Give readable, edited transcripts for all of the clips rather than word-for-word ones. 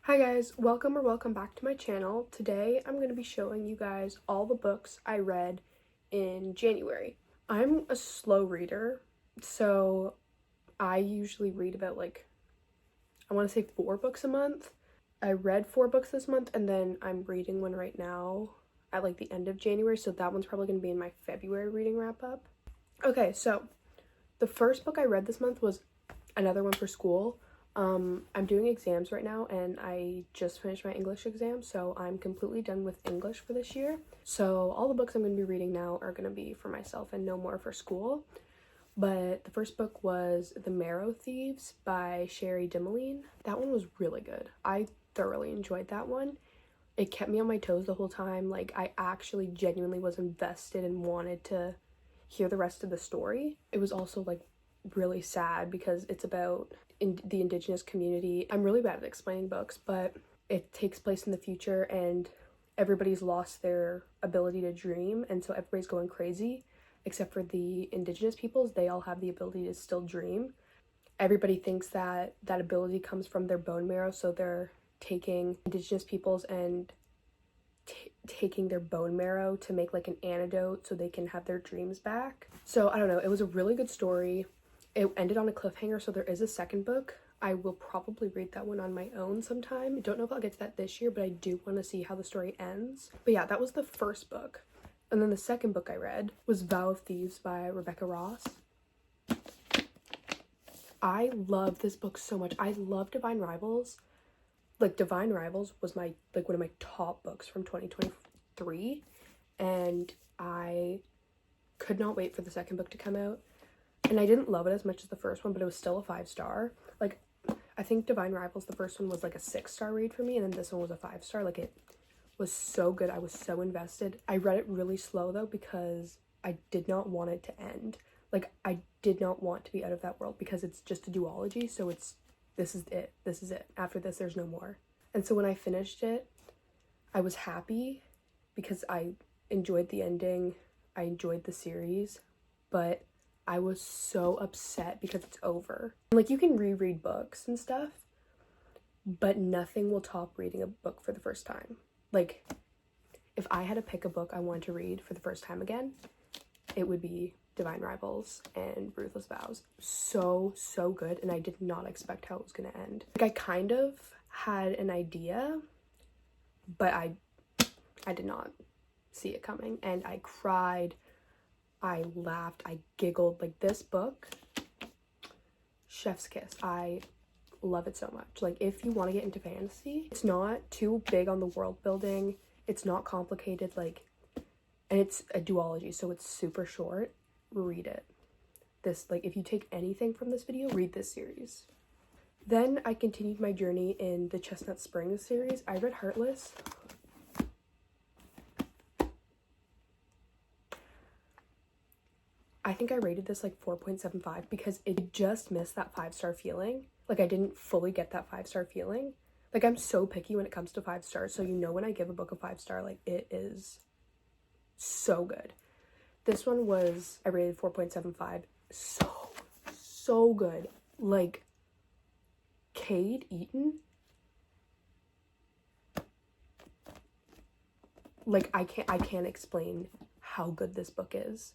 Hi guys, welcome back to my channel. Today I'm going to be showing you guys all the books I read in January. I'm a slow reader, so I usually read about I want to say 4 books a month. I read 4 books this month, and then I'm reading one right now at the end of January, so that one's probably going to be in my February reading wrap up. Okay, so the first book I read this month was another one for school. I'm doing exams right now, and I just finished my English exam, so I'm completely done with English for this year. So all the books I'm going to be reading now are going to be for myself and no more for school. But the first book was The Marrow Thieves by Sherry Dimeline. That one was really good. I thoroughly enjoyed that one. It kept me on my toes the whole time. I actually genuinely was invested and wanted to hear the rest of the story. It was also really sad because it's about the indigenous community. I'm really bad at explaining books, but it takes place in the future and everybody's lost their ability to dream, and so everybody's going crazy except for the indigenous peoples. They all have the ability to still dream. Everybody thinks that that ability comes from their bone marrow, so they're taking indigenous peoples and taking their bone marrow to make an antidote so they can have their dreams back. So I don't know, it was a really good story. It ended on a cliffhanger, so there is a second book. I will probably read that one on my own sometime. I don't know if I'll get to that this year, but I do want to see how the story ends. But yeah, that was the first book. And then the second book I read was Vow of Thieves by Rebecca Ross. I love this book so much. I love Divine Rivals. Divine Rivals was my one of my top books from 2023, and I could not wait for the second book to come out. And I didn't love it as much as the first one, but it was still a 5-star. I think Divine Rivals, the first one, was a 6-star read for me, and then this one was a 5-star. It was so good. I was so invested. I read it really slow though because I did not want it to end. I did not want to be out of that world because it's just a duology, so this is it. After this, there's no more. And so when I finished it, I was happy because I enjoyed the ending. I enjoyed the series, but I was so upset because it's over. You can reread books and stuff, but nothing will top reading a book for the first time. If I had to pick a book I wanted to read for the first time again, it would be Divine Rivals and Ruthless Vows. So good, and I did not expect how it was going to end. I kind of had an idea, but I did not see it coming, and I cried. I laughed, I giggled. This book, chef's kiss. I love it so much. If you want to get into fantasy, it's not too big on the world building. It's not complicated, and it's a duology, so it's super short. Read it. If you take anything from this video, read this series. Then I continued my journey in the Chestnut Springs series. I read Heartless. I think I rated this 4.75 because it just missed that 5-star feeling. I didn't fully get that 5-star feeling. I'm so picky when it comes to 5 stars, so when I give a book a 5-star, it is so good. This one was, I rated 4.75. So good. Cade Eaton. I can't explain how good this book is.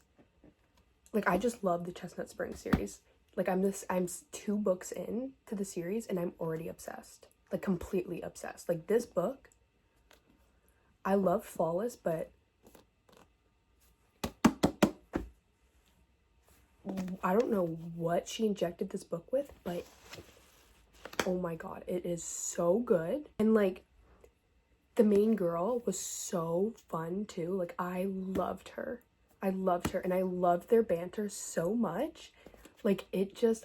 I just love the Chestnut Springs series. I'm 2 books in to the series and I'm already obsessed. Completely obsessed. This book, I love Flawless, but I don't know what she injected this book with, but oh my god, it is so good. And the main girl was so fun too. I loved her, and I loved their banter so much.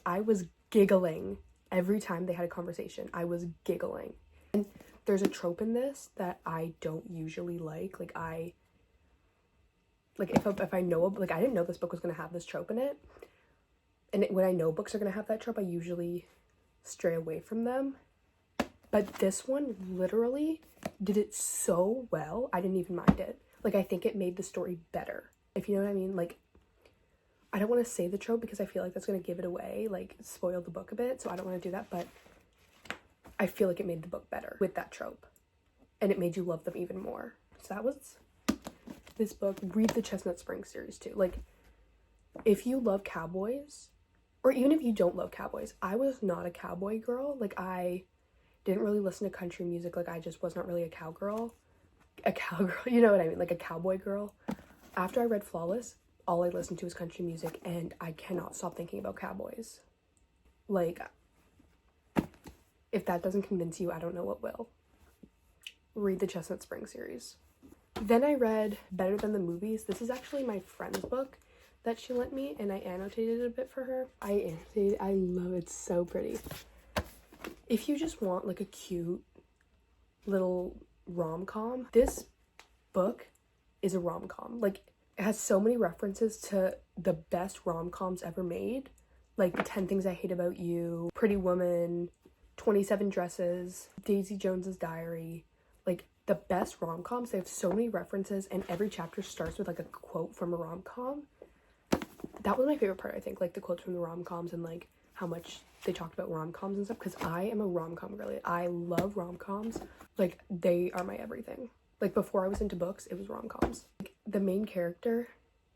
I was giggling every time they had a conversation. I was giggling. And there's a trope in this that I don't usually like. If I know, I didn't know this book was going to have this trope in it. And when I know books are going to have that trope, I usually stray away from them. But this one literally did it so well, I didn't even mind it. I think it made the story better, if you know what I mean. I don't want to say the trope because I feel that's going to give it away, spoil the book a bit, so I don't want to do that, but I feel like it made the book better with that trope. And it made you love them even more. So that was this book. Read the Chestnut Springs series too. Like, if you love cowboys, or even if you don't love cowboys, I was not a cowboy girl. Like, I didn't really listen to country music. Like, I just was not really a cowgirl. A cowgirl, you know what I mean? Like a cowboy girl. After I read Flawless, all I listened to was country music, and I cannot stop thinking about cowboys. Like, if that doesn't convince you, I don't know what will. Read the Chestnut Springs series. Then I read Better Than the Movies. This is actually my friend's book that she lent me, and I annotated it a bit for her. I love it. It's so pretty. If you just want like a cute little rom-com, this book is a rom-com. Like, it has so many references to the best rom-coms ever made. Like 10 Things I Hate About You, Pretty Woman, 27 Dresses, Daisy Jones's Diary. Like, the best rom-coms. They have so many references, and every chapter starts with like a quote from a rom-com. That was my favorite part, I think, like the quotes from the rom-coms and like how much they talked about rom-coms and stuff, because I am a rom-com girly. I love rom-coms. Like, they are my everything. Like, before I was into books, it was rom-coms. Like, the main character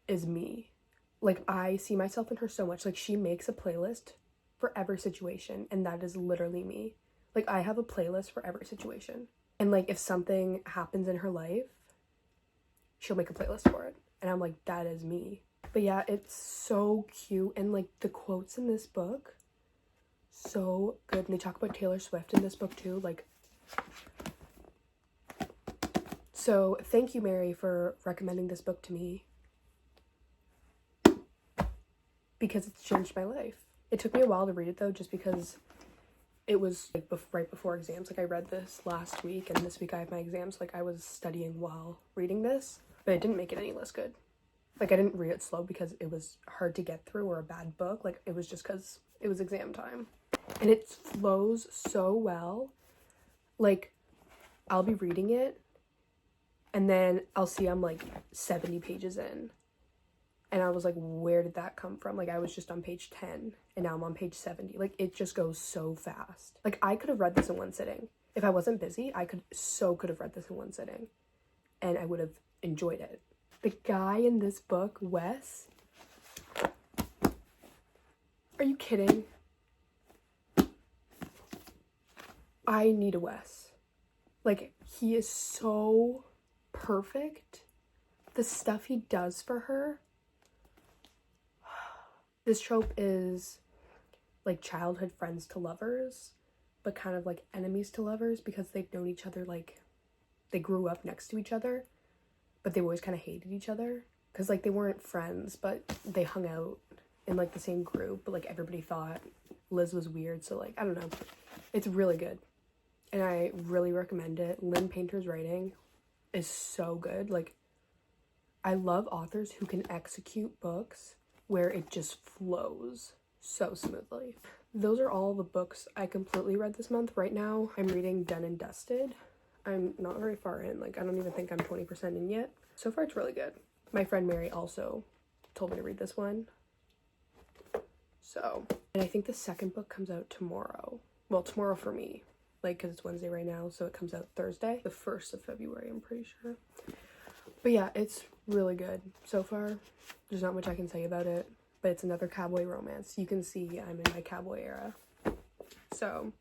is me. Like, I see myself in her so much. Like, she makes a playlist for every situation, and that is literally me. Like, I have a playlist for every situation. And like, if something happens in her life, she'll make a playlist for it. And I'm like, that is me. But yeah, it's so cute. And like, the quotes in this book, so good. And they talk about Taylor Swift in this book too. Like, so thank you, Mary, for recommending this book to me, because it's changed my life. It took me a while to read it though, just because it was like right before exams. Like, I read this last week, and this week I have my exams. Like, I was studying while reading this, but it didn't make it any less good. Like, I didn't read it slow because it was hard to get through or a bad book. Like, it was just because it was exam time. And it flows so well. Like, I'll be reading it, and then I'll see I'm like 70 pages in. And I was like, where did that come from? Like, I was just on page 10, and now I'm on page 70. Like, it just goes so fast. Like, I could have read this in one sitting. If I wasn't busy, I could have read this in one sitting, and I would have enjoyed it. The guy in this book, Wes, are you kidding? I need a Wes. Like, he is so perfect. The stuff he does for her. This trope is like childhood friends to lovers, but kind of like enemies to lovers, because they've known each other, like they grew up next to each other, but they always kind of hated each other because like they weren't friends, but they hung out in like the same group, but like everybody thought Liz was weird. So like, I don't know, it's really good, and I really recommend it. Lynn Painter's writing is so good. Like, I love authors who can execute books where it just flows so smoothly. Those are all the books I completely read this month. Right now, I'm reading Done and Dusted. I'm not very far in. Like, I don't even think I'm 20% in yet. So far, it's really good. My friend Mary also told me to read this one. So, and I think the second book comes out tomorrow. Well, tomorrow for me. Like, because it's Wednesday right now, so it comes out Thursday. The 1st of February, I'm pretty sure. But yeah, it's really good so far. There's not much I can say about it, but it's another cowboy romance. You can see I'm in my cowboy era. So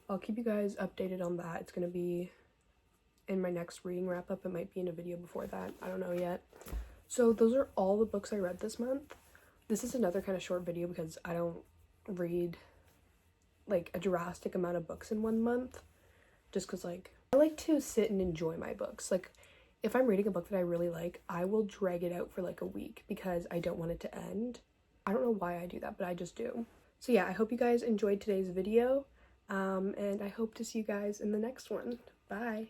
I'll keep you guys updated on that. It's going to be in my next reading wrap up. It might be in a video before that. I don't know yet. So those are all the books I read this month. This is another kind of short video because I don't read like a drastic amount of books in one month, just because like I like to sit and enjoy my books. Like, if I'm reading a book that I really like, I will drag it out for like a week because I don't want it to end. I don't know why I do that, but I just do. So yeah, I hope you guys enjoyed today's video, and I hope to see you guys in the next one. Bye!